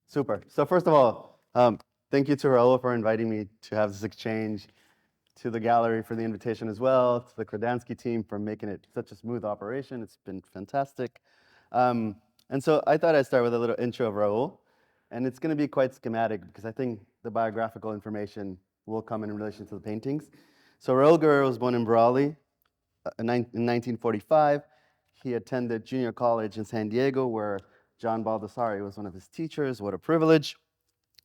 Super. So first of all, thank you to Raul for inviting me to have this exchange, to the gallery for the invitation as well, to the Kordansky team for making it such a smooth operation. It's been fantastic. And so I thought I'd start with a little intro of Raul, and it's going to be quite schematic because I think the biographical information will come in relation to the paintings. So Raul Guerrero was born in Brawley in 1945. He attended junior college in San Diego, where John Baldessari was one of his teachers. What a privilege.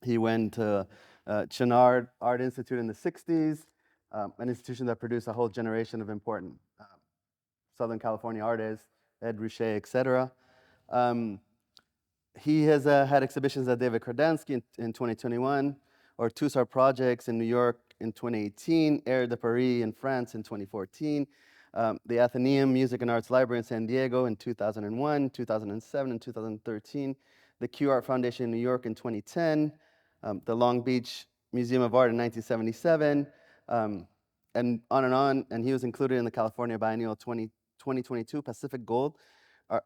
He went to Chenard Art Institute in the 60s, an institution that produced a whole generation of important Southern California artists, Ed Ruscha, et cetera. He has had exhibitions at David Kordansky in 2021, or Tussar Projects in New York in 2018, Air de Paris in France in 2014, the Athenaeum Music and Arts Library in San Diego in 2001, 2007, and 2013, the Q Art Foundation in New York in 2010, the Long Beach Museum of Art in 1977, and on, and he was included in the California Biennial 2022 Pacific Gold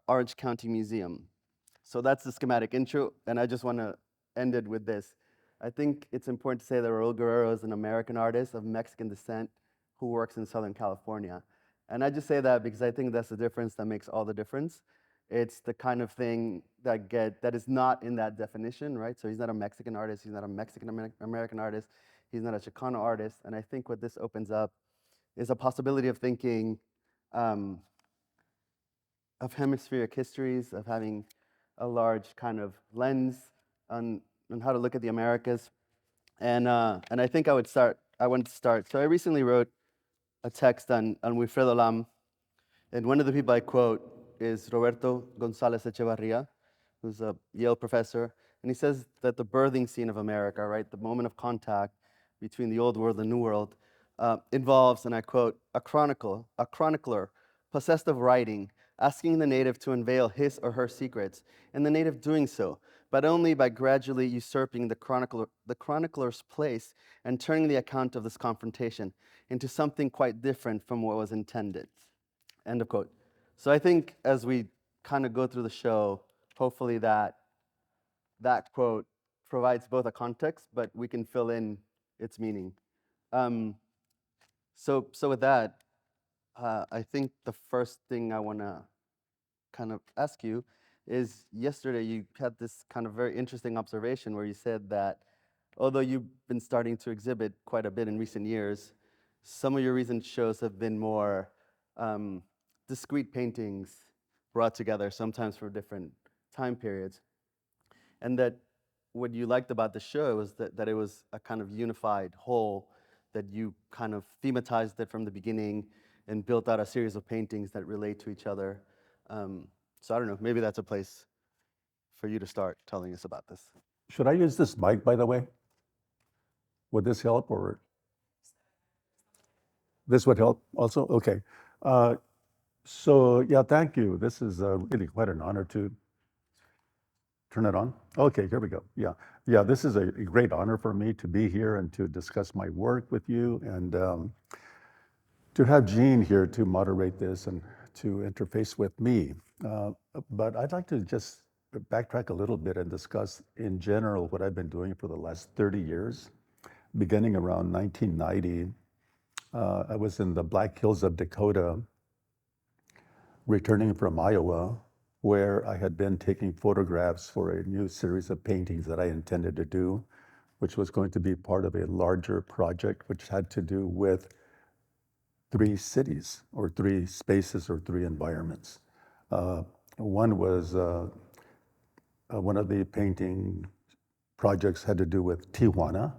Orange County Museum. So that's the schematic intro, and I just want to end it with this. I think it's important to say that Raul Guerrero is an American artist of Mexican descent who works in Southern California. And I just say that because I think that's the difference that makes all the difference. It's the kind of thing that is not in that definition, right? So he's not a Mexican artist, he's not a Mexican American artist, he's not a Chicano artist. And I think what this opens up is a possibility of thinking of hemispheric histories, of having a large kind of lens on how to look at the Americas. And I think I wanted to start. So I recently wrote a text on Wilfredo Lam, and one of the people I quote is Roberto González Echevarria, who's a Yale professor, and he says that the birthing scene of America, right, the moment of contact between the old world and new world, involves, and I quote, a chronicler possessed of writing, asking the native to unveil his or her secrets, and the native doing so, but only by gradually usurping the chronicler's place and turning the account of this confrontation into something quite different from what was intended. End of quote. So I think as we kind of go through the show, hopefully that quote provides both a context, but we can fill in its meaning. So with that, I think the first thing I want to kind of ask you is, yesterday you had this kind of very interesting observation where you said that although you've been starting to exhibit quite a bit in recent years, some of your recent shows have been more discrete paintings brought together, sometimes for different time periods. And that what you liked about the show was that it was a kind of unified whole, that you kind of thematized it from the beginning and built out a series of paintings that relate to each other. So I don't know, maybe that's a place for you to start telling us about this. Should I use this mic, by the way? Would this help, or this would help also? Okay. So yeah, thank you. This is really quite an honor to turn it on. Okay, here we go. Yeah, this is a great honor for me to be here and to discuss my work with you, and to have Gean here to moderate this and to interface with me. But I'd like to just backtrack a little bit and discuss in general what I've been doing for the last 30 years. Beginning around 1990, I was in the Black Hills of Dakota, returning from Iowa, where I had been taking photographs for a new series of paintings that I intended to do, which was going to be part of a larger project which had to do with 3 cities or 3 spaces or 3 environments. One was one of the painting projects had to do with Tijuana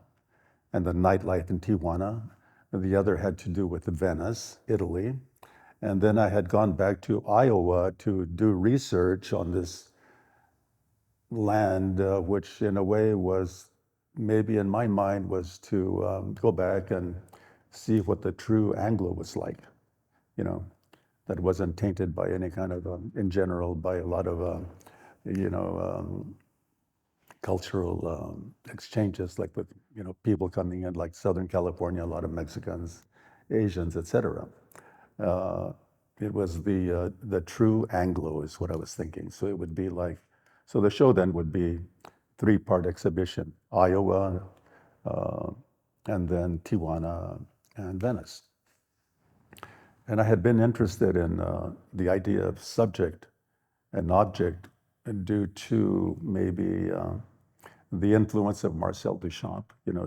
and the nightlife in Tijuana. The other had to do with Venice, Italy. And then I had gone back to Iowa to do research on this land, which in a way was, maybe in my mind, was to go back and see what the true Anglo was like, that wasn't tainted by any kind of, in general, by a lot of, cultural exchanges, like with, people coming in, like Southern California, a lot of Mexicans, Asians, etc. It was the true Anglo is what I was thinking. So it would be like, so the show then would be three-part exhibition, Iowa, and then Tijuana and Venice. And I had been interested in the idea of subject and object due to maybe the influence of Marcel Duchamp,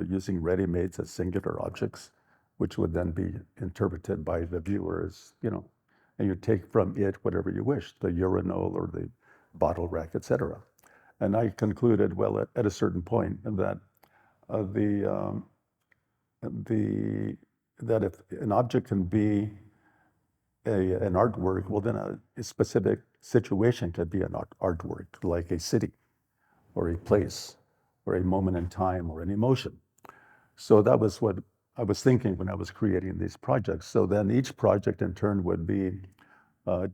using ready-mades as singular objects, which would then be interpreted by the viewers, and you take from it whatever you wish, the urinal or the bottle rack, etc. And I concluded, well, at a certain point, that that if an object can be an artwork, well, then a specific situation could be an artwork, like a city or a place or a moment in time or an emotion. So that was what I was thinking when I was creating these projects. So then each project in turn would be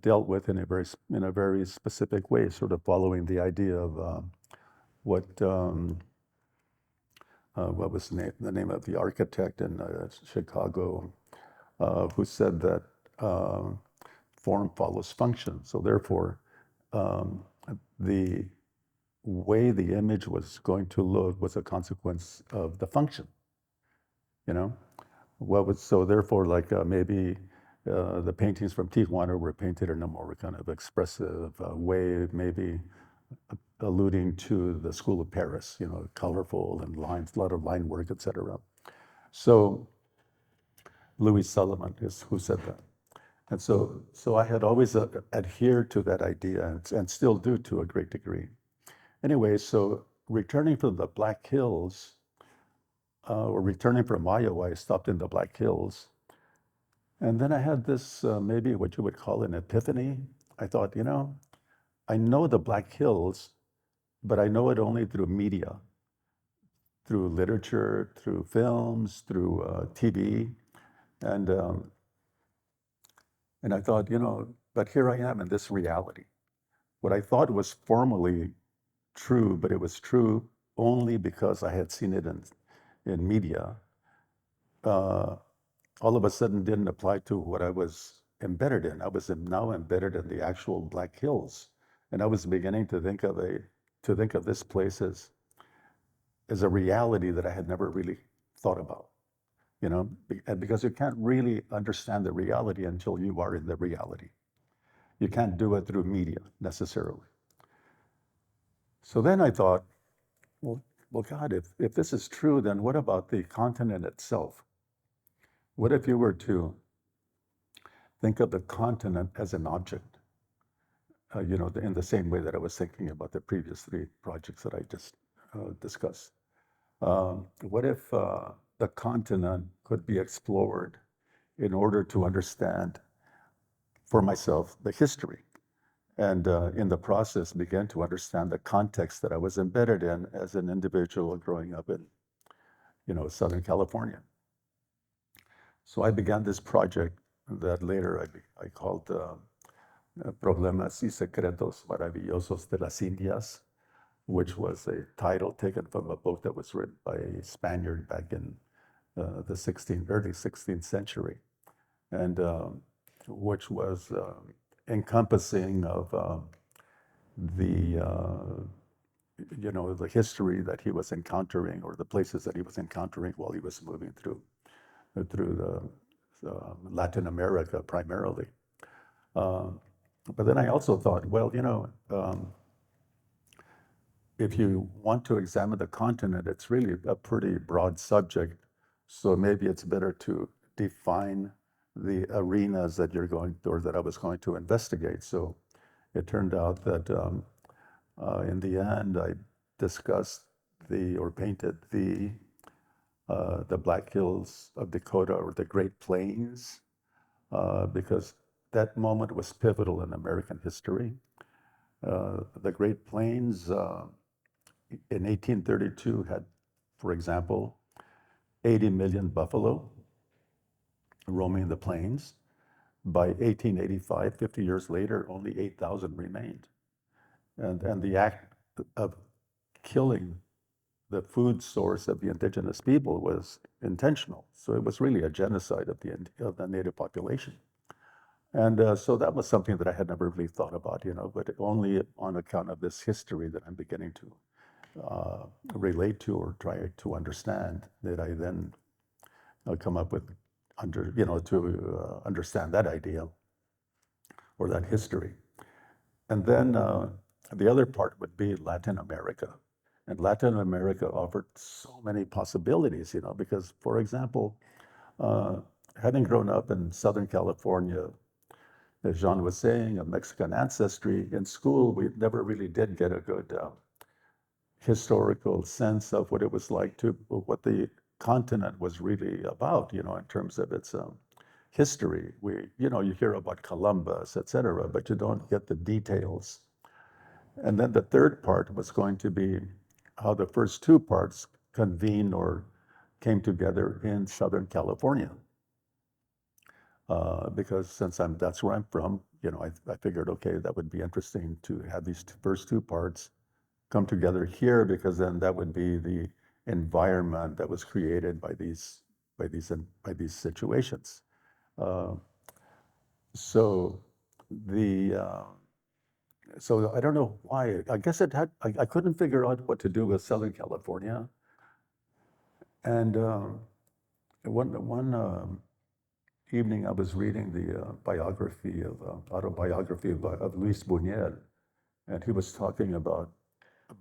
dealt with in a very specific way, sort of following the idea of what was the name of the architect in Chicago who said that form follows function. So therefore, the way the image was going to look was a consequence of the function. So therefore, like maybe the paintings from Tijuana were painted in a more kind of expressive way, maybe alluding to the School of Paris, colorful and lines, a lot of line work, etc. So Louis Sullivan is who said that. And so I had always adhered to that idea and still do to a great degree. Anyway, so returning from the Black Hills, or returning from Iowa, I stopped in the Black Hills. And then I had this, maybe what you would call an epiphany. I thought, I know the Black Hills, but I know it only through media, through literature, through films, through TV. And I thought, but here I am in this reality. What I thought was formally true, but it was true only because I had seen it in media, all of a sudden didn't apply to what I was embedded in. I was now embedded in the actual Black Hills. And I was beginning to think of this place as a reality that I had never really thought about, because you can't really understand the reality until you are in the reality. You can't do it through media necessarily. So then I thought, well, God, if this is true, then what about the continent itself? What if you were to think of the continent as an object, in the same way that I was thinking about the previous three projects that I just discussed? What if the continent could be explored in order to understand for myself the history, and in the process began to understand the context that I was embedded in as an individual growing up in, Southern California. So I began this project that later I called Problemas y Secretos Maravillosos de las Indias, which was a title taken from a book that was written by a Spaniard back in the early 16th century, and which was encompassing of the history that he was encountering, or the places that he was encountering while he was moving through the Latin America primarily. But then I also thought, well, if you want to examine the continent, it's really a pretty broad subject. So maybe it's better to define the arenas that that I was going to investigate. So it turned out that in the end, I discussed painted the Black Hills of Dakota, or the Great Plains, because that moment was pivotal in American history. The Great Plains in 1832 had, for example, 80 million buffalo roaming the plains. By 1885, 50 years later, only 8,000 remained. And the act of killing the food source of the indigenous people was intentional. So it was really a genocide of the native population. And so that was something that I had never really thought about, but only on account of this history that I'm beginning to relate to or try to understand, that I then come up with to understand that idea or that history. And then the other part would be Latin America. And Latin America offered so many possibilities, because, for example, having grown up in Southern California, as Jean was saying, of Mexican ancestry, in school, we never really did get a good historical sense of what it was like what the continent was really about, in terms of its history. You hear about Columbus, et cetera, but you don't get the details. And then the third part was going to be how the first two parts convened or came together in Southern California. Because since that's where I'm from, I figured, okay, that would be interesting to have these first two parts come together here, because then that would be the environment that was created by these situations. So I don't know why. I guess I couldn't figure out what to do with Southern California. And one evening I was reading the autobiography of Luis Buñuel, and he was talking about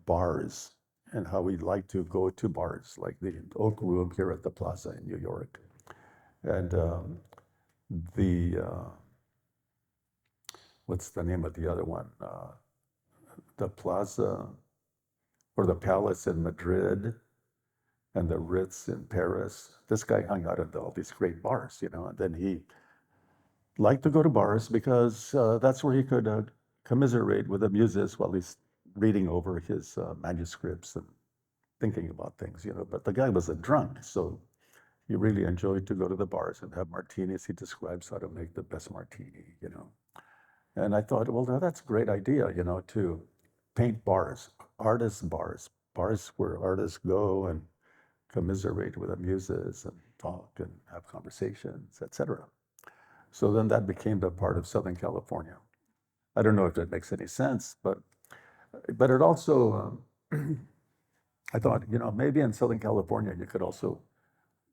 bars and how we like to go to bars, like the Oak Room here at the Plaza in New York. And what's the name of the other one? The Plaza or the Palace in Madrid and the Ritz in Paris. This guy hung out at all these great bars, and then he liked to go to bars because that's where he could commiserate with the muses while he's reading over his manuscripts and thinking about things, But the guy was a drunk, so he really enjoyed to go to the bars and have martinis. He describes how to make the best martini, And I thought, well, that's a great idea, to paint bars, artists' bars where artists go and commiserate with the muses and talk and have conversations, etc. So then that became the part of Southern California. I don't know if that makes any sense, but it also, I thought, maybe in Southern California, you could also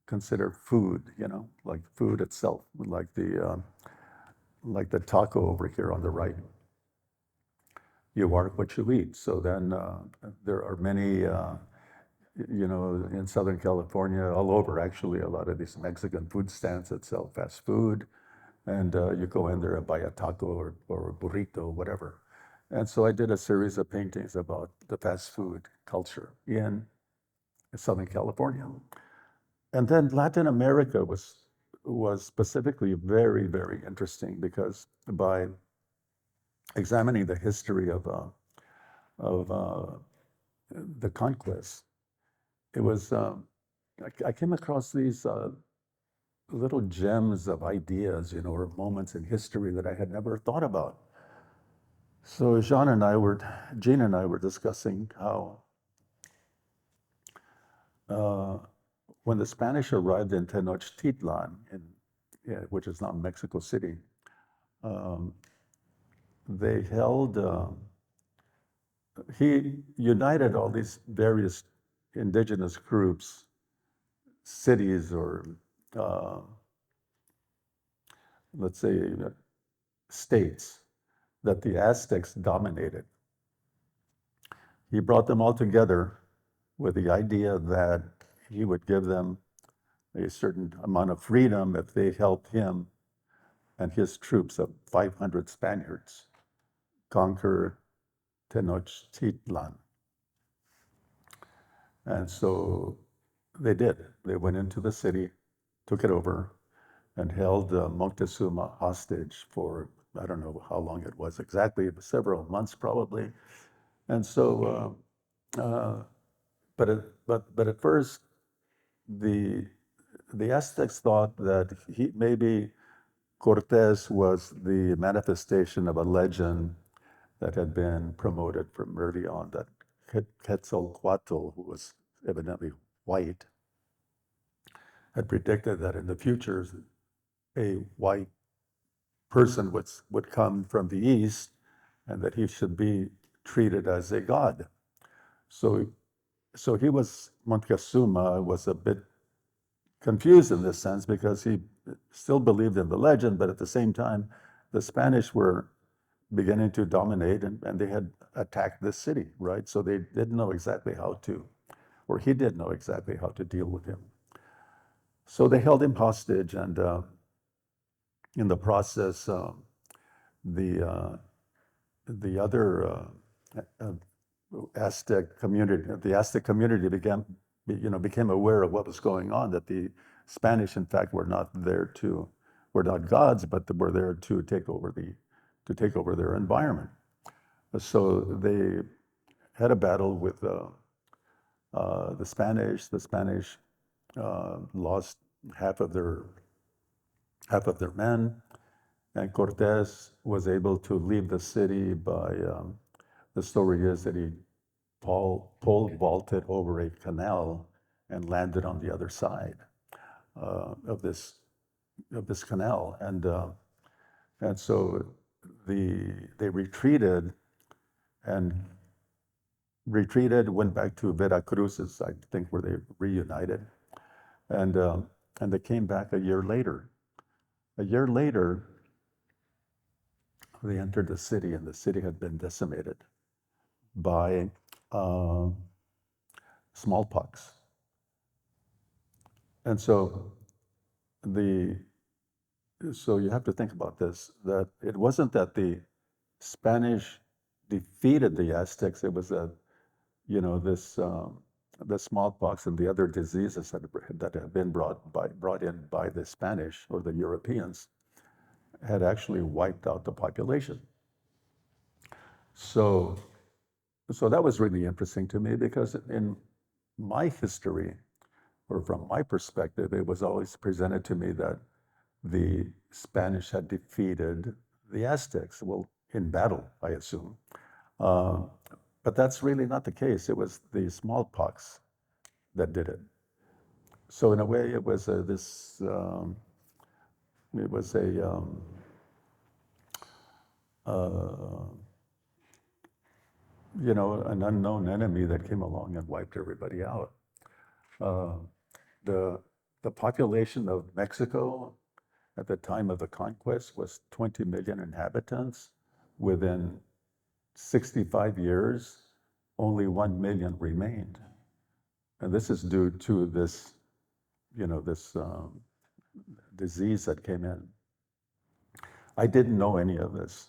consider food, like food itself, like the taco over here on the right. You are what you eat. So then there are many, in Southern California, all over actually, a lot of these Mexican food stands that sell fast food. And you go in there and buy a taco or a burrito, whatever. And so I did a series of paintings about the fast food culture in Southern California. And then Latin America was specifically very, very interesting, because by examining the history of the conquest, it was, I came across these little gems of ideas, or moments in history that I had never thought about. So Jean and I were discussing how when the Spanish arrived in Tenochtitlan, which is now Mexico City, they held, he united all these various indigenous groups, cities, or let's say states that the Aztecs dominated. He brought them all together with the idea that he would give them a certain amount of freedom if they helped him and his troops of 500 Spaniards conquer Tenochtitlan. And so they did. They went into the city, took it over, and held Moctezuma hostage for, I don't know how long it was exactly, but several months probably. And so, but at first, the Aztecs thought that maybe Cortés was the manifestation of a legend that had been promoted from early on, that Quetzalcoatl, who was evidently white, had predicted that in the future, a white person would come from the east, and that he should be treated as a god. So so Montezuma was a bit confused in this sense because he still believed in the legend, but at the same time, the Spanish were beginning to dominate and they had attacked this city, right? So they didn't know exactly how to, or he didn't know exactly how to deal with him. So they held him hostage, and in the process, the other Aztec community became aware of what was going on, that the Spanish, in fact, were not gods, but were there to take over their environment. So they had a battle with the Spanish. The Spanish lost half of their men, and Cortés was able to leave the city by. The story is that he pole vaulted over a canal and landed on the other side of this canal, and so they retreated, went back to Veracruz, I think, where they reunited, and they came back a year later. A year later, they entered the city, and the city had been decimated by smallpox. And so you have to think about this, that it wasn't that the Spanish defeated the Aztecs, it was that, the smallpox and the other diseases that had been brought in by the Spanish or the Europeans had actually wiped out the population. So that was really interesting to me, because in my history, or from my perspective, it was always presented to me that the Spanish had defeated the Aztecs, well, in battle, I assume. But that's really not the case. It was the smallpox that did it. So in a way, it was an unknown enemy that came along and wiped everybody out. The population of Mexico at the time of the conquest was 20 million inhabitants. Within 65 years, only 1 million remained. And this is due to this disease that came in. I didn't know any of this.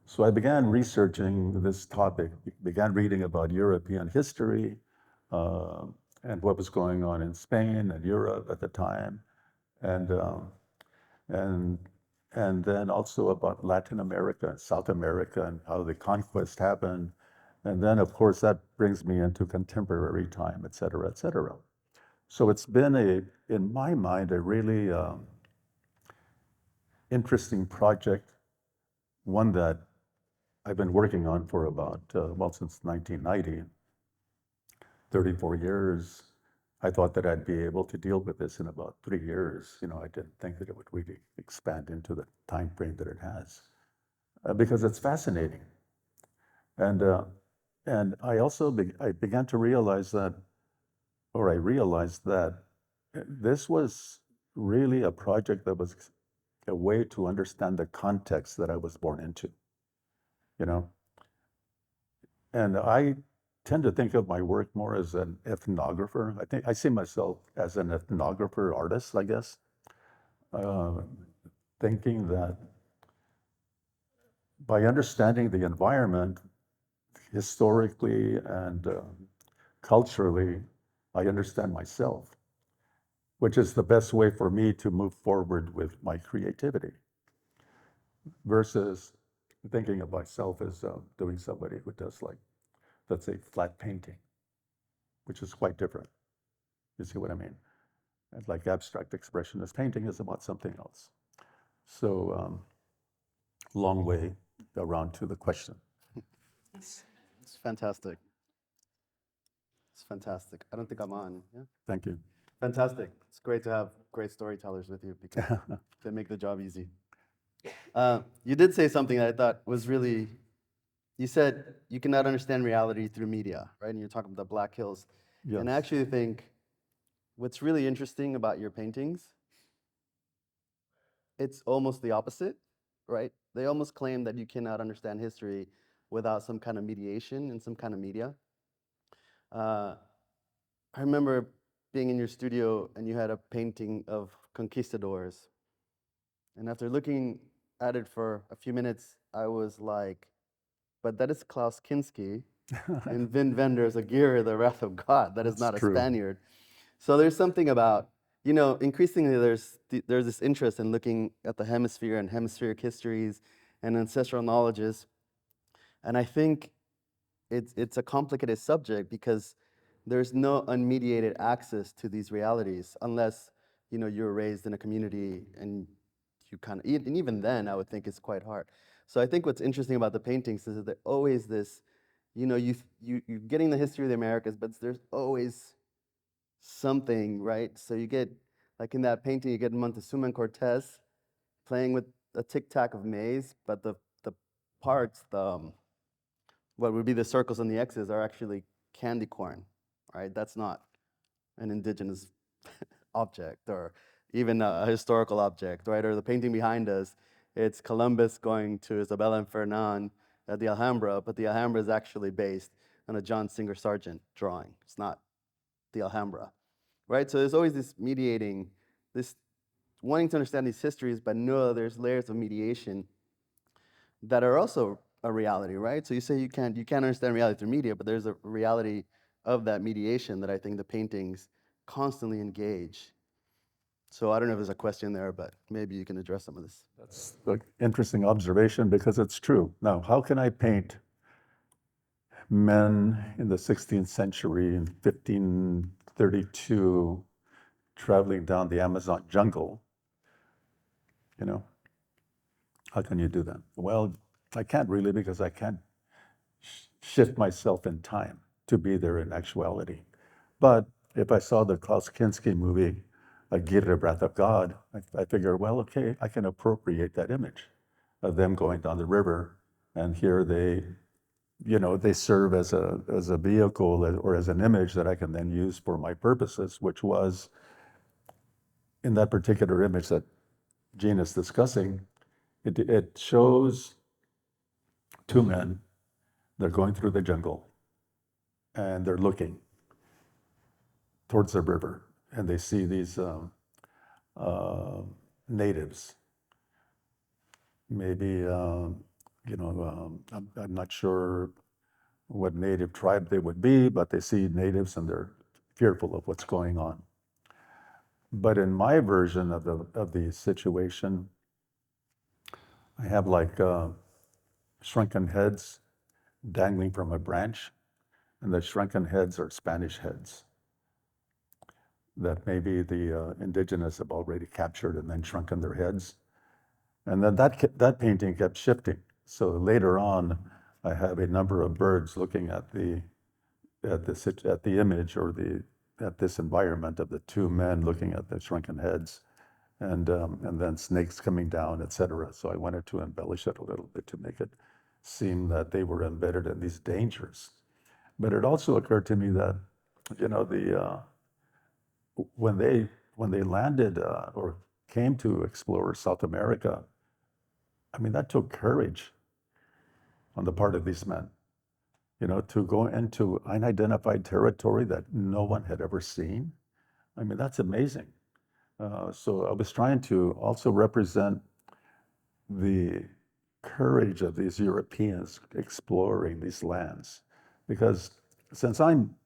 So I began researching this topic, began reading about European history, and what was going on in Spain and Europe at the time, and then also about Latin America and South America and how the conquest happened. And then, of course, that brings me into contemporary time, et cetera, et cetera. So it's been in my mind, a really interesting project, one that I've been working on for about, since 1990, 34 years. I thought that I'd be able to deal with this in about 3 years. I didn't think that it would really expand into the time frame that it has, because it's fascinating. And I also I began to realize that, or I realized that this was really a project that was a way to understand the context that I was born into, And I tend to think of my work more as an ethnographer. I see myself as an ethnographer artist, I guess, thinking that by understanding the environment historically and culturally, I understand myself, which is the best way for me to move forward with my creativity, versus thinking of myself as doing somebody who does, like, let's say, flat painting, which is quite different. You see what I mean? And like abstract expressionist painting is about something else. So long way around to the question. It's fantastic. It's fantastic. I don't think I'm on. Yeah. Thank you. Fantastic. It's great to have great storytellers with you, because they make the job easy. You did say something that I thought was you said you cannot understand reality through media, right? And you're talking about the Black Hills. And I Yes. actually think what's really interesting about your paintings, it's almost the opposite, right? They almost claim that you cannot understand history without some kind of mediation and some kind of media. Uh, I remember being in your studio and you had a painting of conquistadors. And after looking at it for a few minutes, I was like, but that is Klaus Kinski and Wim Wenders' Aguirre, the Wrath of God. That is That's not a true. Spaniard. So there's something about, increasingly there's this interest in looking at the hemisphere and hemispheric histories and ancestral knowledges. And I think it's a complicated subject because there's no unmediated access to these realities unless you're raised in a community and you kind of, and even then I would think it's quite hard. So I think what's interesting about the paintings is that they're always this, you're getting the history of the Americas, but there's always something, right? So you get, like in that painting, you get Montezuma and Cortez playing with a tic-tac of maize, but the parts, what would be the circles and the X's are actually candy corn, right? That's not an indigenous object or even a historical object, right? Or the painting behind us, it's Columbus going to Isabella and Fernan at the Alhambra, but the Alhambra is actually based on a John Singer Sargent drawing. It's not the Alhambra, right? So there's always this mediating, this wanting to understand these histories, but no, there's layers of mediation that are also a reality, right? So you say you can't understand reality through media, but there's a reality of that mediation that I think the paintings constantly engage. So I don't know if there's a question there, but maybe you can address some of this. That's an interesting observation because it's true. Now, how can I paint men in the 16th century in 1532 traveling down the Amazon jungle? You know, how can you do that? Well, I can't really because I can't shift myself in time to be there in actuality. But if I saw the Klaus Kinski movie, Aguirre, Wrath of God, I figure, well, okay, I can appropriate that image of them going down the river, and here they, they serve as a vehicle or as an image that I can then use for my purposes, which was in that particular image that Gean is discussing. It shows two men. They're going through the jungle, and they're looking towards the river, and they see these natives. Maybe, I'm not sure what native tribe they would be, but they see natives and they're fearful of what's going on. But in my version of the situation, I have like shrunken heads dangling from a branch, and the shrunken heads are Spanish heads that maybe the indigenous have already captured and then shrunken their heads. And then that painting kept shifting. So later on, I have a number of birds looking at the image or at this environment of the two men looking at the shrunken heads, and then snakes coming down, etc. So I wanted to embellish it a little bit to make it seem that they were embedded in these dangers. But it also occurred to me that, when they landed or came to explore South America, I mean, that took courage on the part of these men, to go into unidentified territory that no one had ever seen. I mean, that's amazing. So I was trying to also represent the courage of these Europeans exploring these lands, because since I'm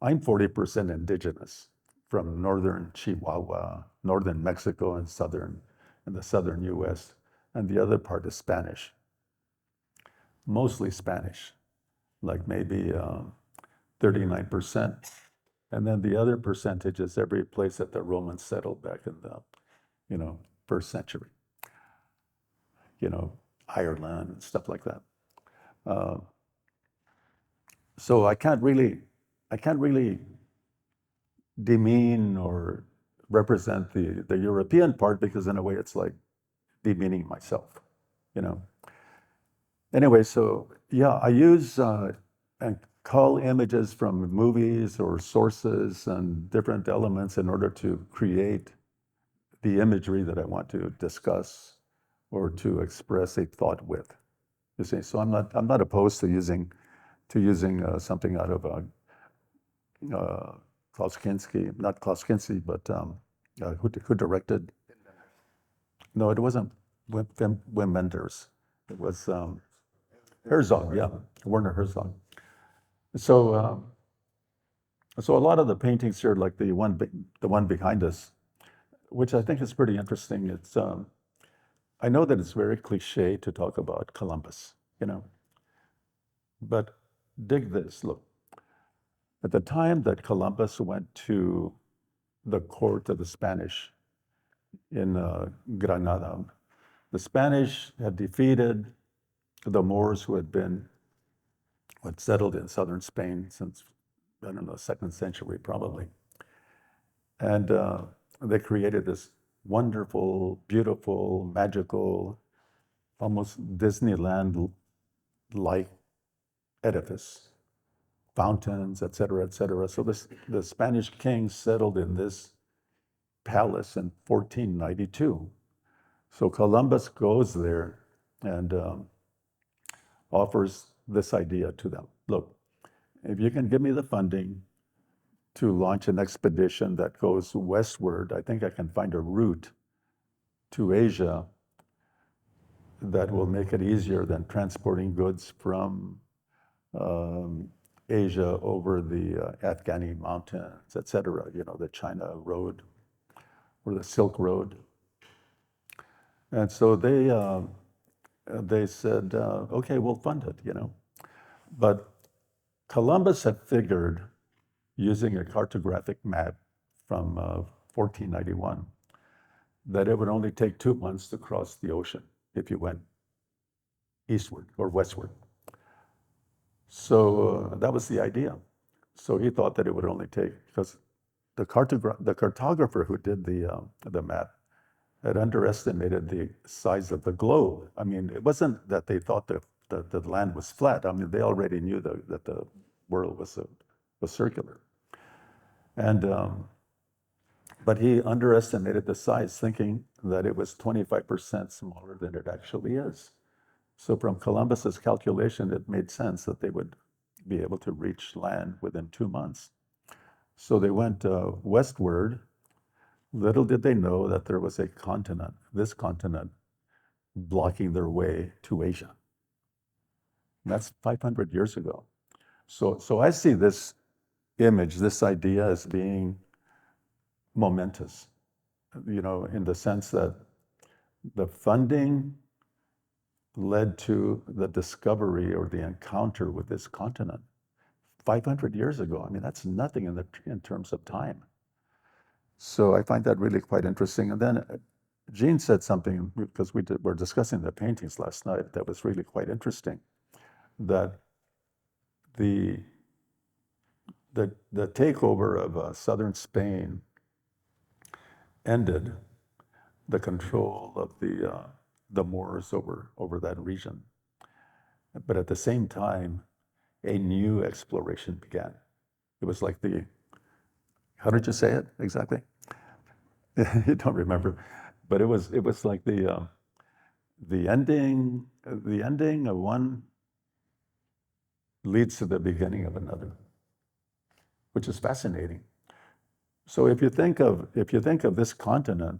40% indigenous from northern Chihuahua, northern Mexico, and the southern U.S., and the other part is Spanish, mostly Spanish, like maybe 39%. And then the other percentage is every place that the Romans settled back in the, first century, Ireland and stuff like that. So I can't really demean or represent the European part, because in a way it's like demeaning myself, Anyway, so yeah, I use cull images from movies or sources and different elements in order to create the imagery that I want to discuss or to express a thought with. You see, so I'm not opposed to using something out of Klaus Kinski, not Klaus Kinski, but who directed? No, it wasn't Wim Wenders. It was Herzog, yeah, Werner Herzog. So so a lot of the paintings here, like the one behind us, which I think is pretty interesting. It's I know that it's very cliche to talk about Columbus, you know, but dig this. Look, at the time that Columbus went to the court of the Spanish in Granada, the Spanish had defeated the Moors who had settled in southern Spain since, I don't know, 2nd century probably. And they created this wonderful, beautiful, magical, almost Disneyland-like edifice, fountains, et cetera, et cetera. So the Spanish king settled in this palace in 1492. So Columbus goes there and offers this idea to them. Look, if you can give me the funding to launch an expedition that goes westward, I think I can find a route to Asia that will make it easier than transporting goods from Asia over the Afghani mountains, et cetera, you know, the China Road or the Silk Road. And so they said, okay, we'll fund it, you know. But Columbus had figured, using a cartographic map from 1491, that it would only take 2 months to cross the ocean if you went eastward or westward. So that was the idea. So he thought that it would only take, because the cartographer who did the map had underestimated the size of the globe. I mean, it wasn't that they thought that the land was flat. I mean, they already knew that the world was circular. And but he underestimated the size, thinking that it was 25% smaller than it actually is. So from Columbus's calculation, it made sense that they would be able to reach land within 2 months. So they went westward. Little did they know that there was a continent, this continent, blocking their way to Asia. And that's 500 years ago. So I see this image, this idea, as being momentous, you know, in the sense that the funding led to the discovery or the encounter with this continent 500 years ago. I mean, that's nothing in terms of time. So I find that really quite interesting. And then Gean said something, because we were discussing the paintings last night, that was really quite interesting, that the takeover of southern Spain ended the control of the Moors over that region. But at the same time, a new exploration began. It was like how did you say it exactly? You don't remember, but it was like the ending of one leads to the beginning of another, which is fascinating. So if you think of this continent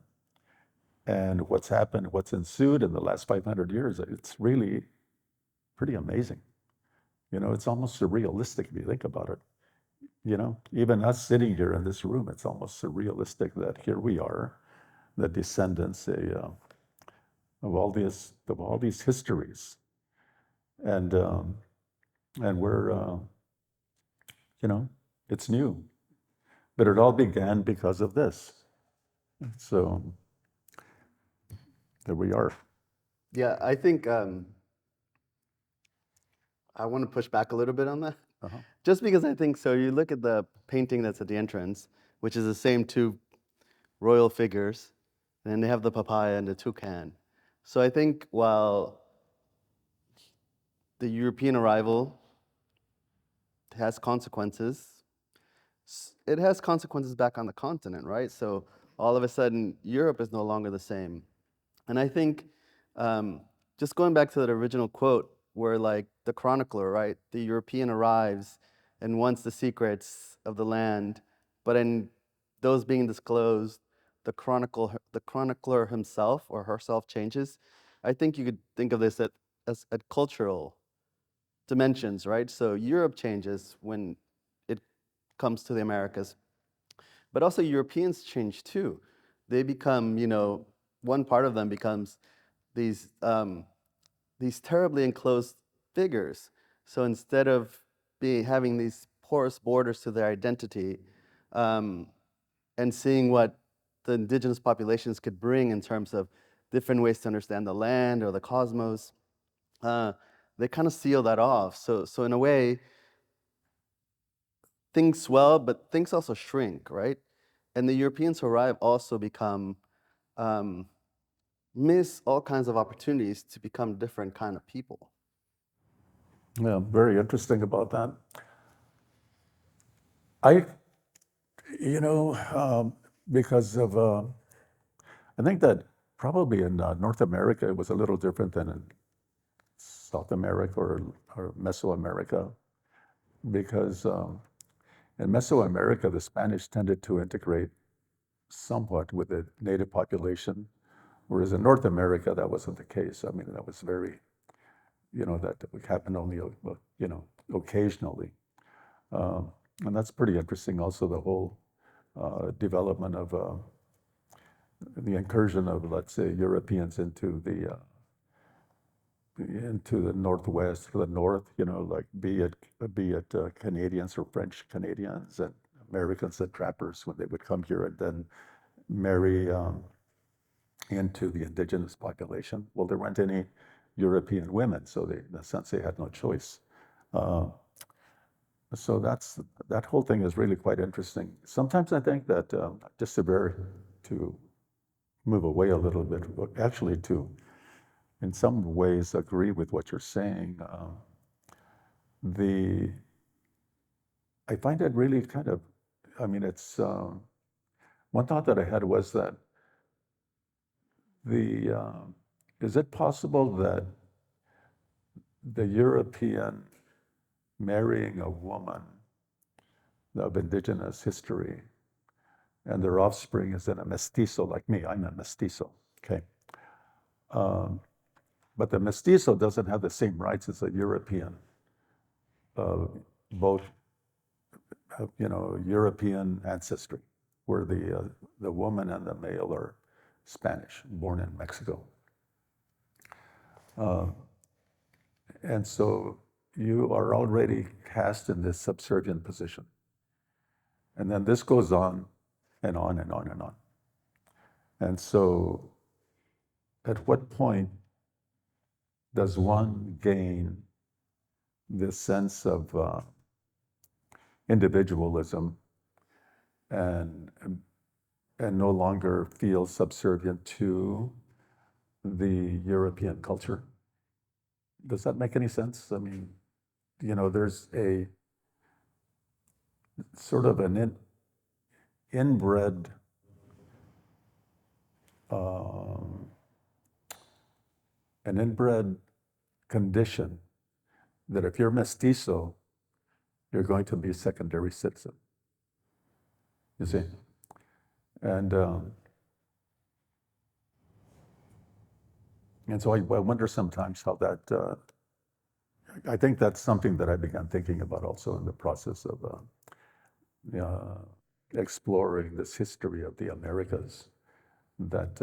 and what's happened, what's ensued in the last 500 years, it's really pretty amazing. You know, it's almost surrealistic if you think about it. You know, even us sitting here in this room, it's almost surrealistic that here we are, the descendants of all these histories, and we're you know, it's new, but it all began because of this. So there we are. Yeah, I think I want to push back a little bit on that. Just because I think so. You look at the painting that's at the entrance, which is the same two royal figures, and then they have the papaya and the toucan. So I think while the European arrival has consequences. It has consequences back on the continent, right? So all of a sudden, Europe is no longer the same. And I think just going back to that original quote, where like the chronicler, right, the European arrives and wants the secrets of the land, but in those being disclosed, the chronicler himself or herself changes. I think you could think of this as at cultural dimensions, right? So Europe changes when it comes to the Americas, but also Europeans change too. They become, one part of them becomes these these terribly enclosed figures. So instead of having these porous borders to their identity, um, and seeing what the indigenous populations could bring in terms of different ways to understand the land or the cosmos, they kind of seal that off. So in a way, things swell, but things also shrink, right? And the Europeans who arrive also become um, miss all kinds of opportunities to become different kind of people. Yeah, very interesting about that. I, you know, because of, I think that probably in North America it was a little different than in South America or Mesoamerica, because in Mesoamerica the Spanish tended to integrate somewhat with the native population, whereas in North America that wasn't the case. I mean, that was very, that would happen only, occasionally. And that's pretty interesting. Also, the whole development of the incursion of, let's say, Europeans into the Northwest, or the North. Like be it Canadians or French Canadians and Americans and trappers when they would come here and then marry into the indigenous population. Well, there weren't any European women, so in a sense they had no choice. So that whole thing is really quite interesting. Sometimes I think that just to move away a little bit, actually to, in some ways, agree with what you're saying. I find it really kind of, I mean, it's one thought that I had was that is it possible that the European marrying a woman of indigenous history and their offspring is in a mestizo like me? I'm a mestizo, okay? But the mestizo doesn't have the same rights as a European, both, European ancestry, where the woman and the male are Spanish, born in Mexico. And so you are already cast in this subservient position. And then this goes on and on and on and on. And so at what point does one gain this sense of individualism and no longer feel subservient to the European culture? Does that make any sense? I mean, there's a sort of an inbred condition that if you're mestizo, you're going to be a secondary citizen. You see? And so I wonder sometimes how that, I think that's something that I began thinking about also in the process of exploring this history of the Americas, that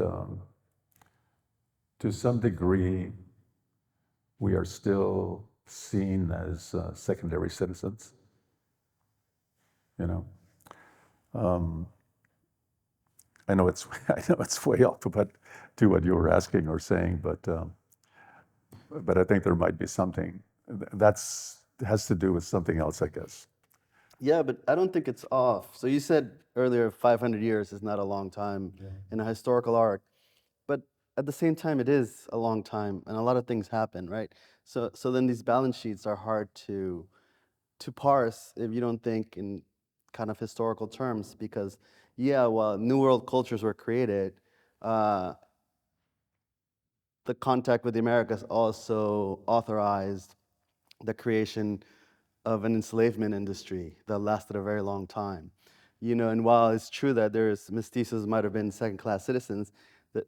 to some degree, we are still seen as secondary citizens, I know it's way off to what you were asking or saying, but I think there might be something has to do with something else, I guess. Yeah, but I don't think it's off. So you said earlier 500 years is not a long time in a historical arc, but at the same time, it is a long time, and a lot of things happen, right? So then these balance sheets are hard to to parse if you don't think in kind of historical terms, because yeah, while New World cultures were created, the contact with the Americas also authorized the creation of an enslavement industry that lasted a very long time. And while it's true that there's mestizos might have been second-class citizens,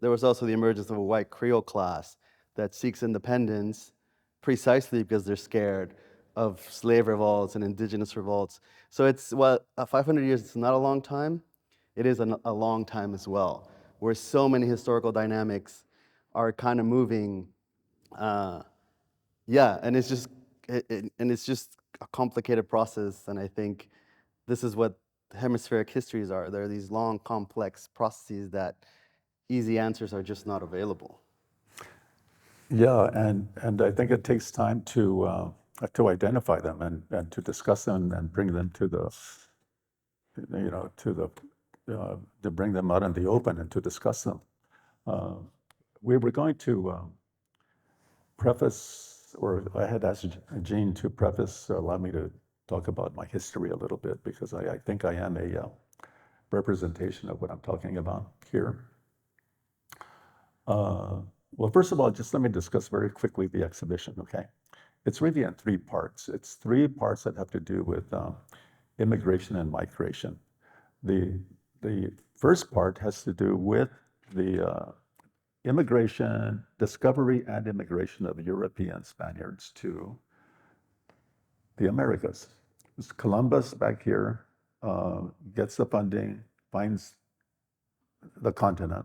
there was also the emergence of a white Creole class that seeks independence precisely because they're scared of slave revolts and indigenous revolts. So it's, 500 years, it's not a long time. It is a long time as well, where so many historical dynamics are kind of moving. Yeah, and it's just a complicated process, and I think this is what hemispheric histories are. They're these long, complex processes that easy answers are just not available. Yeah, and I think it takes time to identify them and to discuss them and bring them to the, to bring them out in the open and to discuss them. We were going to preface, or I had asked Gean to preface, allow me to talk about my history a little bit, because I think I am a representation of what I'm talking about here. Well, first of all, just let me discuss very quickly the exhibition, okay? It's really in three parts. It's three parts that have to do with immigration and migration. The first part has to do with the immigration, discovery and immigration of European Spaniards to the Americas. It's Columbus back here gets the funding, finds the continent,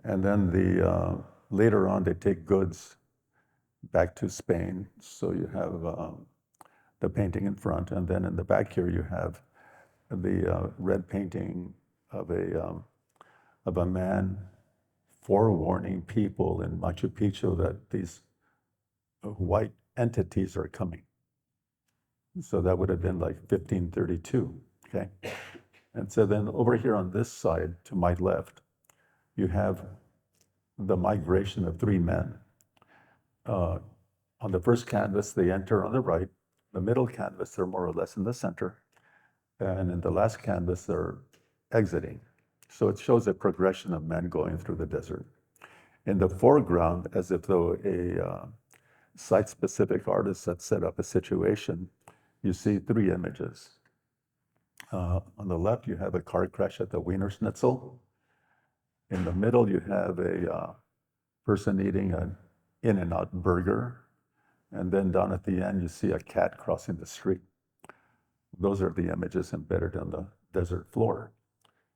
and then later on they take goods back to Spain. So you have the painting in front, and then in the back here you have the red painting of a man forewarning people in Machu Picchu that these white entities are coming. So that would have been like 1532, okay? And so then over here on this side, to my left, you have the migration of three men. On the first canvas, they enter on the right. The middle canvas, they're more or less in the center. And in the last canvas, they're exiting. So it shows a progression of men going through the desert. In the foreground, as if though a site-specific artist had set up a situation, you see three images. On the left, you have a car crash at the Wiener Schnitzel. In the middle, you have a person eating an In-N-Out burger. And then down at the end, you see a cat crossing the street. Those are the images embedded on the desert floor.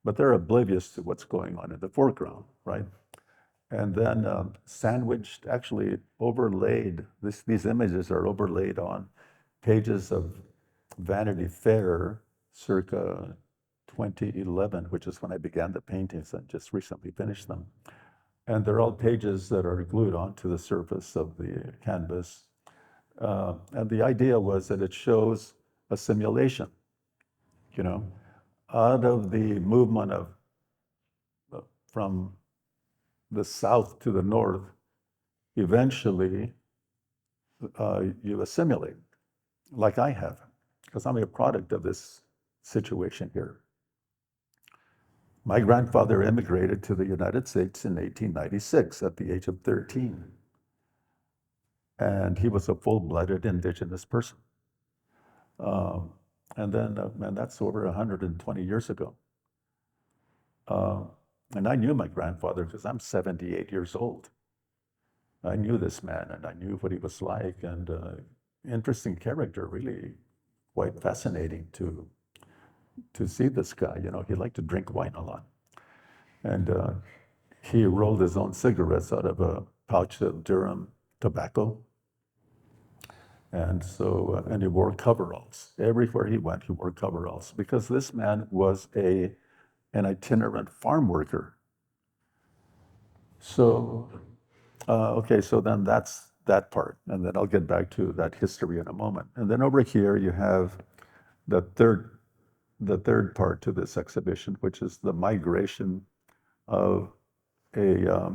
But they're oblivious to what's going on in the foreground, right? And then sandwiched, actually overlaid, these images are overlaid on pages of Vanity Fair circa 2011, which is when I began the paintings and just recently finished them. And they're all pages that are glued onto the surface of the canvas. And the idea was that it shows a simulation, out of the movement of from the south to the north, eventually you assimilate, like I have, because I'm a product of this situation here. My grandfather immigrated to the United States in 1896 at the age of 13. And he was a full-blooded indigenous person. And that's over 120 years ago. And I knew my grandfather because I'm 78 years old. I knew this man and I knew what he was like, and interesting character, really quite fascinating to see this guy. He liked to drink wine a lot. And he rolled his own cigarettes out of a pouch of Durham tobacco. And so, and he wore coveralls. Everywhere he went, he wore coveralls, because this man was an itinerant farm worker. So, okay, so then that's that part. And then I'll get back to that history in a moment. And then over here, you have the third part to this exhibition, which is the migration of a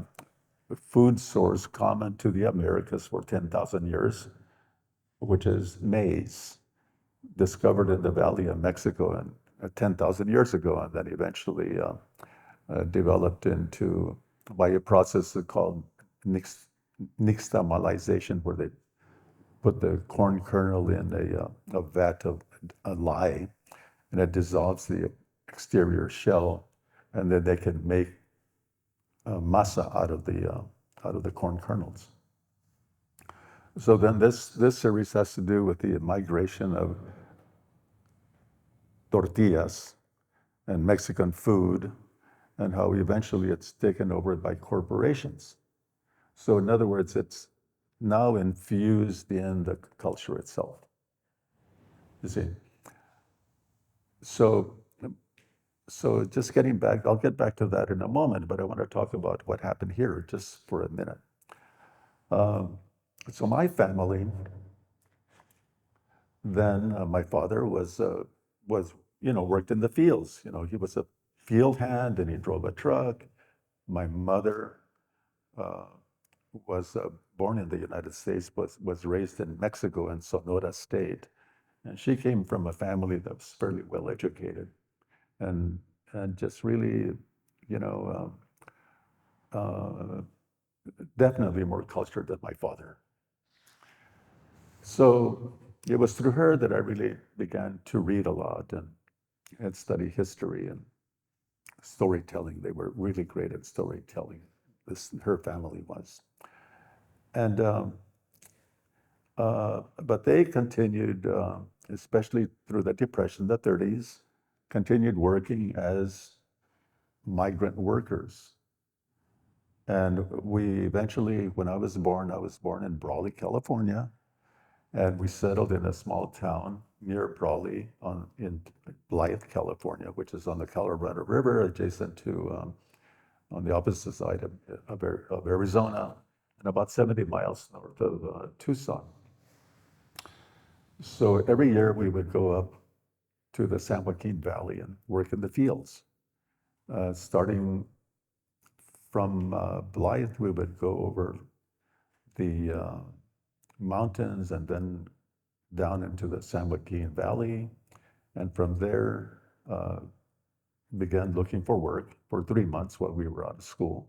food source common to the Americas for 10,000 years, which is maize, discovered in the Valley of Mexico and 10,000 years ago, and then eventually developed into by a process called nixtamalization, where they put the corn kernel in a vat of a lye, and it dissolves the exterior shell, and then they can make masa out of the corn kernels. So then this series has to do with the migration of tortillas and Mexican food, and how eventually it's taken over by corporations. So in other words, it's now infused in the culture itself. You see? So just getting back, I'll get back to that in a moment, but I want to talk about what happened here just for a minute. So my family, then my father was worked in the fields. He was a field hand and he drove a truck. My mother was born in the United States, but was raised in Mexico in Sonora State. And she came from a family that was fairly well educated and just really, definitely more cultured than my father. So it was through her that I really began to read a lot and study history and storytelling. They were really great at storytelling. Her family was. And but they continued, especially through the Depression, the 30s, continued working as migrant workers. And we eventually, when I was born in Brawley, California, and we settled in a small town near Brawley in Blythe, California, which is on the Colorado River, adjacent to, on the opposite side of Arizona, and about 70 miles north of Tucson. So every year we would go up to the San Joaquin Valley and work in the fields. Starting from Blythe, we would go over the mountains and then down into the San Joaquin Valley. And from there, began looking for work for 3 months while we were out of school.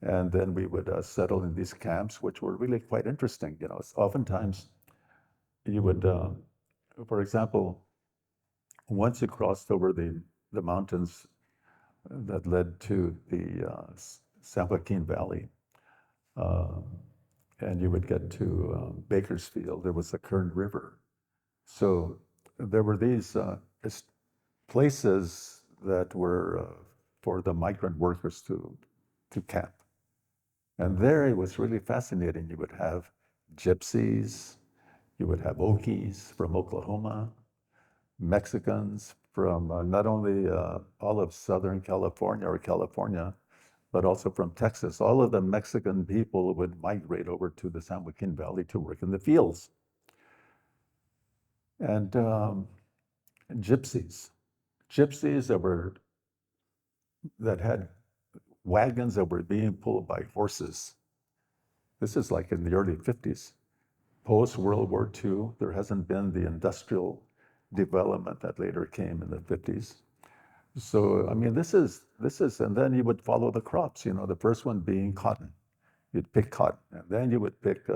And then we would settle in these camps, which were really quite interesting. Oftentimes you would, for example, once you crossed over the mountains that led to the San Joaquin Valley, and you would get to Bakersfield, there was the Kern River. So there were these places that were for the migrant workers to camp. And there it was really fascinating. You would have gypsies, you would have Okies from Oklahoma, Mexicans from not only all of Southern California or California, but also from Texas. All of the Mexican people would migrate over to the San Joaquin Valley to work in the fields. And gypsies that had wagons that were being pulled by horses. This is like in the early 50s. Post-World War II, there hasn't been the industrial development that later came in the 50s. So, I mean, this is, and then you would follow the crops, the first one being cotton. You'd pick cotton, and then you would pick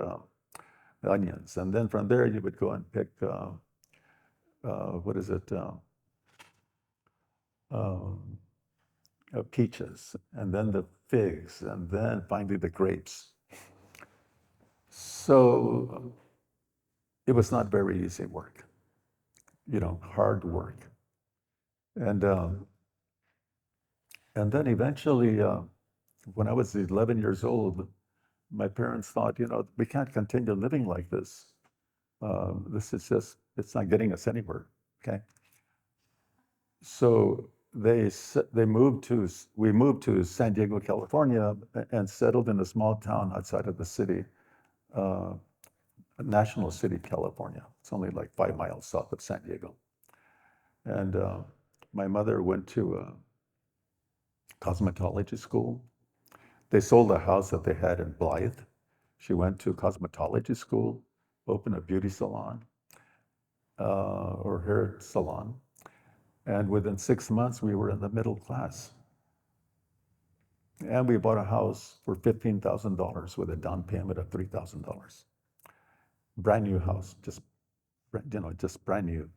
onions. And then from there, you would go and pick, peaches, and then the figs, and then finally the grapes. So it was not very easy work, hard work. And then eventually, when I was 11 years old, my parents thought, we can't continue living like this. This is just, it's not getting us anywhere, okay? So we moved to San Diego, California, and settled in a small town outside of the city, National City, California. It's only like 5 miles south of San Diego. And my mother went to cosmetology school. They sold a house that they had in Blythe. She went to cosmetology school, open a beauty salon or hair salon. And within 6 months, we were in the middle class. And we bought a house for $15,000 with a down payment of $3,000. Brand new house, just brand new.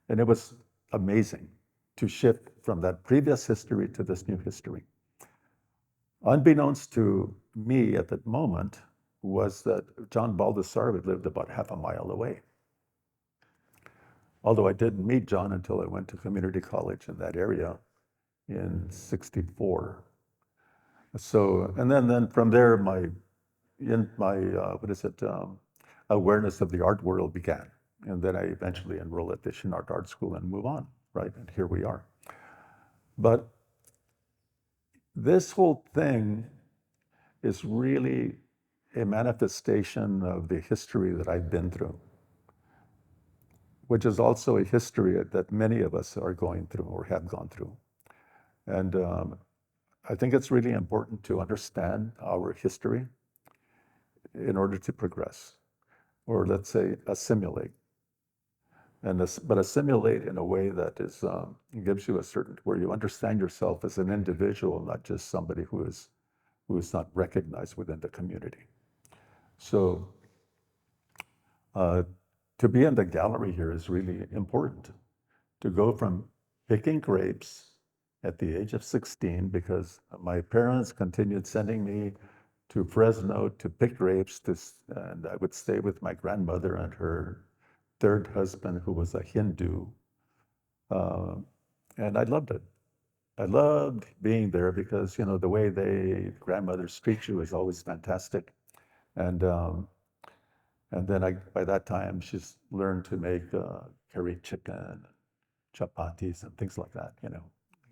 And it was amazing to shift from that previous history to this new history. Unbeknownst to me at that moment was that John Baldessari lived about half a mile away. Although I didn't meet John until I went to community college in that area in '64. So, and then from there, my awareness of the art world began. And then I eventually enrolled at the Chinard Art School and move on, right? And here we are. But this whole thing is really a manifestation of the history that I've been through, which is also a history that many of us are going through or have gone through. And I think it's really important to understand our history in order to progress, or let's say assimilate. But assimilate in a way that is gives you a certain, where you understand yourself as an individual, not just somebody who is not recognized within the community. So to be in the gallery here is really important. To go from picking grapes at the age of 16, because my parents continued sending me to Fresno to pick grapes, and I would stay with my grandmother and her third husband, who was a Hindu. And I loved it. I loved being there because, the way grandmothers treat you is always fantastic. And then by that time, she's learned to make curry chicken, chapatis, and things like that,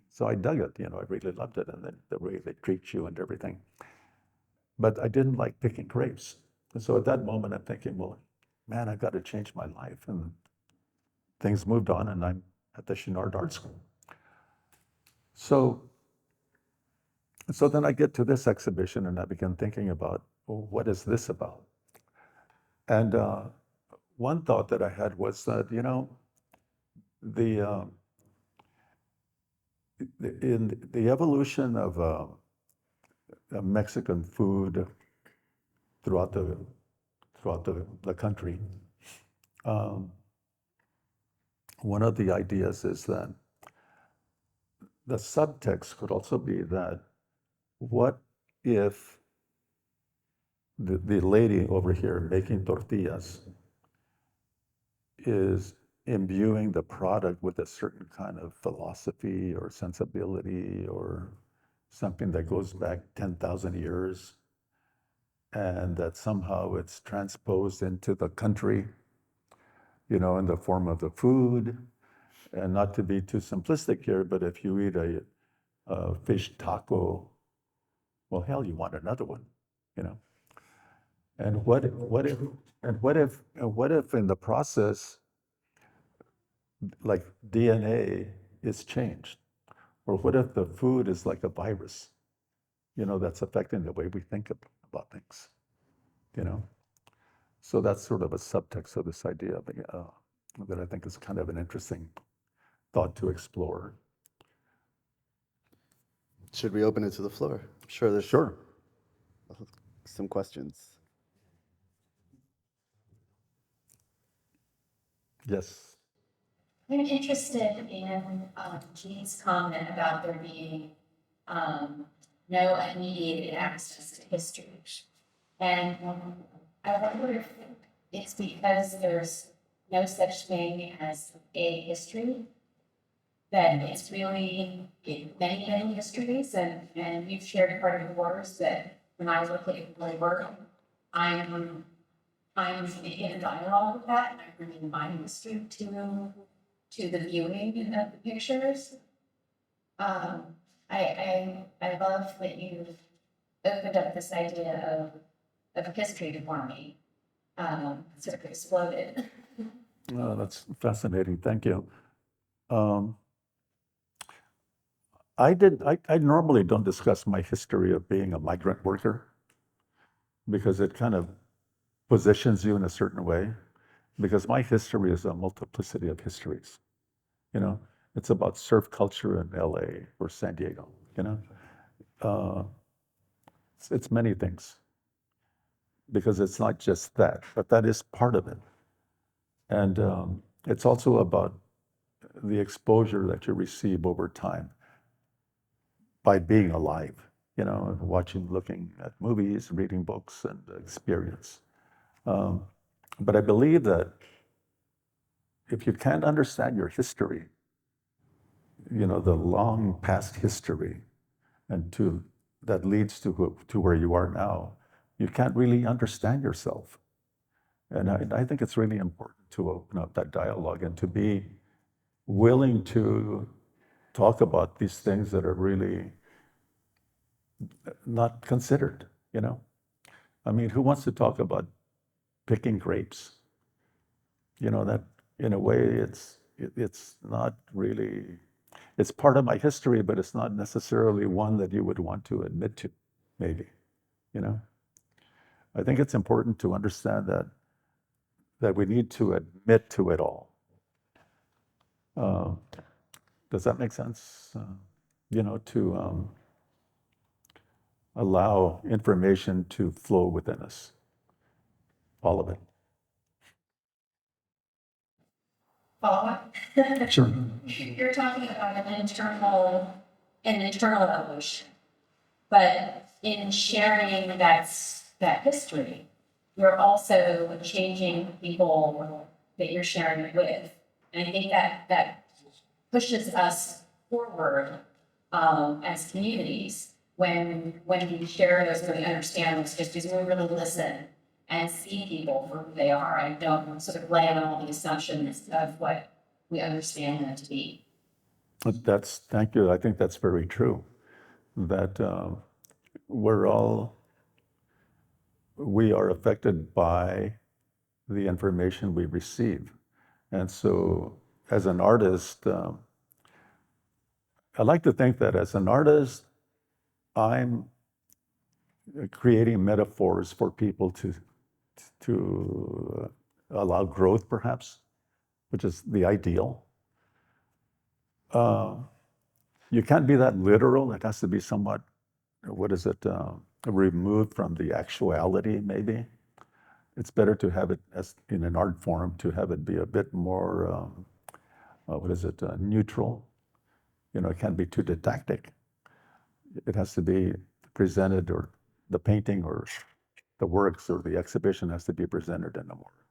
So I dug it, I really loved it, and then the way they treat you and everything. But I didn't like picking grapes. And so at that moment, I'm thinking, well, man, I've got to change my life. And things moved on, and I'm at the Chinard Art School. So then I get to this exhibition, and I begin thinking about, well, what is this about? And one thought that I had was that, in the evolution of Mexican food throughout the country, one of the ideas is that the subtext could also be that, what if the lady over here making tortillas is imbuing the product with a certain kind of philosophy or sensibility or something that goes back 10,000 years, and that somehow it's transposed into the country, in the form of the food. And not to be too simplistic here, but if you eat a fish taco, well, hell, you want another one, And what if in the process, like DNA is changed? Or what if the food is like a virus, that's affecting the way we think about things, So that's sort of a subtext of this idea that I think is kind of an interesting thought to explore. Should we open it to the floor? I'm sure there's some questions. Yes. I'm interested in Gean's comment about there being no unmediated access to history. And I wonder if it's because there's no such thing as a history, that it's really many, many histories, and you've shared part of yours, that when I look at my work, I'm in a dialogue with that, and I'm bringing my history to the viewing of the pictures. I love that you opened up this idea of a history for me. Sort of exploded. Oh, that's fascinating. Thank you. I normally don't discuss my history of being a migrant worker, because it kind of positions you in a certain way, because my history is a multiplicity of histories. You know, it's about surf culture in LA or San Diego, you know. Uh, it's many things, because it's not just that, but that is part of it. And it's also about the exposure that you receive over time by being alive, you know, watching, looking at movies, reading books, and experience. But I believe that if you can't understand your history, you know, the long past history, and that leads to where you are now, you can't really understand yourself. And I think it's really important to open up that dialogue and to be willing to talk about these things that are really not considered, you know? I mean, who wants to talk about picking grapes? You know, that in a way, it's not really, it's part of my history, but it's not necessarily one that you would want to admit to, maybe, you know? I think it's important to understand that we need to admit to it all. Does that make sense? You know, to allow information to flow within us, all of it. Follow-up? Sure. You're talking about an internal evolution, but in sharing that history, you're also changing people that you're sharing it with. And I think that pushes us forward as communities when we share those, when we understand those histories, when we really listen and see people for who they are and don't sort of lay on all the assumptions of what we understand them to be. Thank you. I think that's very true. That we are affected by the information we receive. And so as an artist, I like to think that as an artist, I'm creating metaphors for people to allow growth, perhaps, which is the ideal. You can't be that literal. It has to be somewhat, removed from the actuality, maybe. It's better to have it as in an art form, to have it be a bit more, neutral. You know, it can't be too didactic. It has to be presented, or the painting or the works or the exhibition has to be presented in a more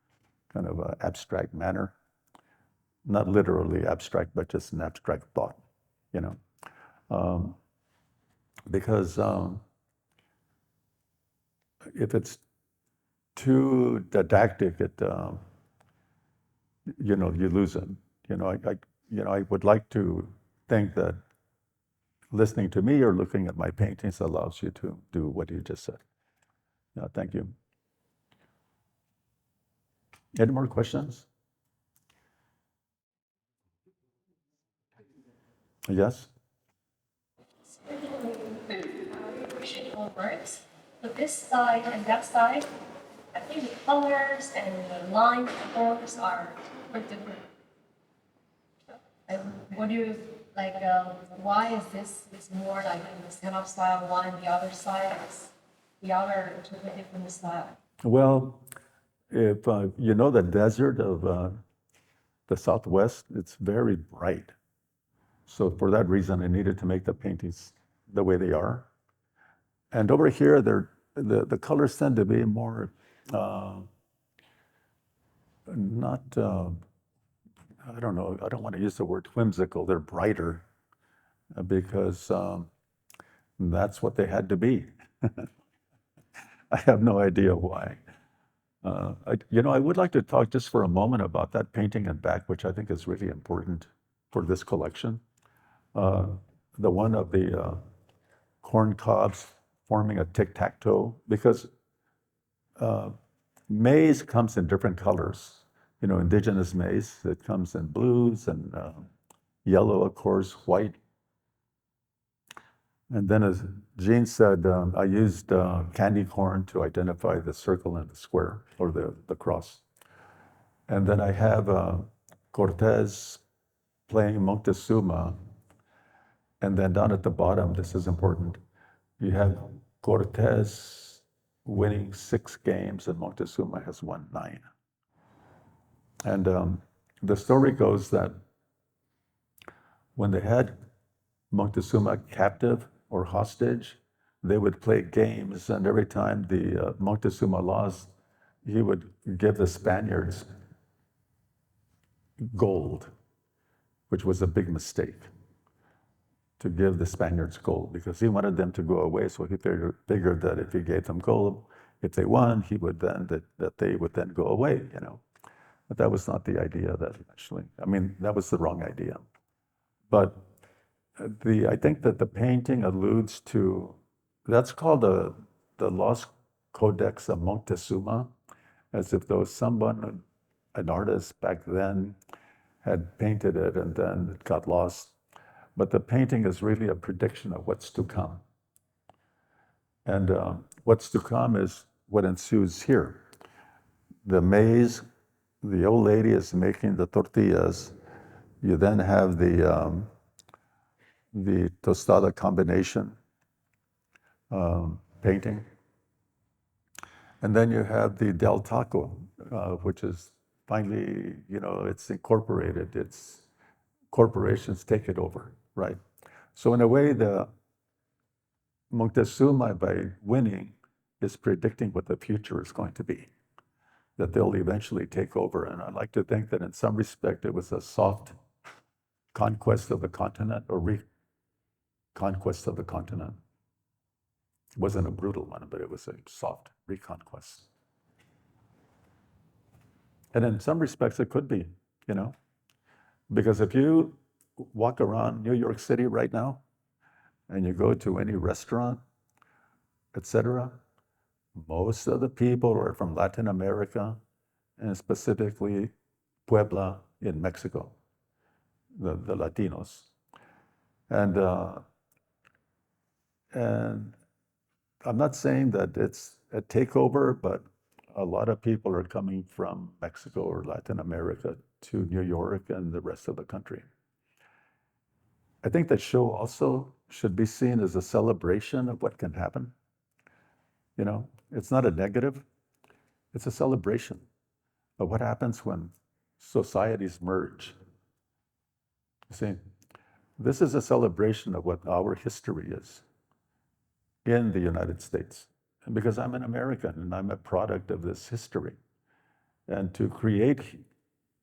kind of abstract manner. Not literally abstract, but just an abstract thought, you know. Because if it's too didactic, you know, you lose it. You know, I would like to think that listening to me or looking at my paintings allows you to do what you just said. Yeah, thank you. Any more questions? Yes? All works. So this side and that side, I think the colors and the line forms are different. What do you like? Why is this is more like in this kind of style one, the other side is the other totally different style? Well, if you know the desert of the Southwest, it's very bright. So for that reason, I needed to make the paintings the way they are. And over here, the colors tend to be more, not, I don't know, I don't want to use the word whimsical, they're brighter because that's what they had to be. I have no idea why. I would like to talk just for a moment about that painting in back, which I think is really important for this collection. The one of the corn cobs forming a tic-tac-toe, because maize comes in different colors. You know, indigenous maize, it comes in blues and yellow, of course, white. And then as Gean said, I used candy corn to identify the circle and the square, or the cross. And then I have Cortez playing Moctezuma. And then down at the bottom, this is important, you have Cortez winning 6 games and Moctezuma has won 9. And the story goes that when they had Moctezuma captive or hostage, they would play games, and every time the Moctezuma lost, he would give the Spaniards gold, which was a big mistake, to give the Spaniards gold, because he wanted them to go away. So he figured that if he gave them gold, if they won, he would then that they would then go away, you know. But that was not the idea that actually. I mean, that was the wrong idea. But I think that the painting alludes to, that's called the Lost Codex of Moctezuma, as if there was someone, an artist back then, had painted it and then it got lost. But the painting is really a prediction of what's to come. And what's to come is what ensues here. The maize, the old lady is making the tortillas. You then have the tostada combination painting. And then you have the Del Taco, which is finally, you know, it's incorporated. It's corporations take it over, right? So in a way, the Moctezuma, by winning, is predicting what the future is going to be, that they'll eventually take over. And I like to think that in some respect, it was a soft conquest of the continent, or reconquest of the continent. It wasn't a brutal one, but it was a soft reconquest. And in some respects, it could be, you know, because if you walk around New York City right now, and you go to any restaurant, etc., most of the people are from Latin America, and specifically Puebla in Mexico, the Latinos. And I'm not saying that it's a takeover, but a lot of people are coming from Mexico or Latin America to New York and the rest of the country. I think that show also should be seen as a celebration of what can happen. You know, it's not a negative, it's a celebration of what happens when societies merge. You see, this is a celebration of what our history is in the United States. And because I'm an American and I'm a product of this history. And to create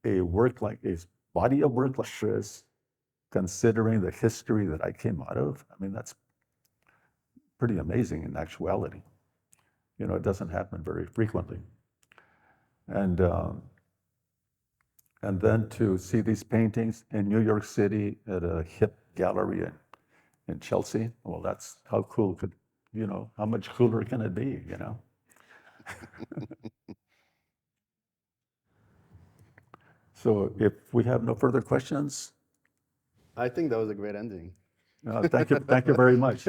a body of work like this, considering the history that I came out of, I mean, that's pretty amazing in actuality. You know, it doesn't happen very frequently. And then to see these paintings in New York City at a hip gallery in Chelsea, well, that's how cool could, you know, how much cooler can it be, you know? So if we have no further questions. I think that was a great ending. Thank you very much.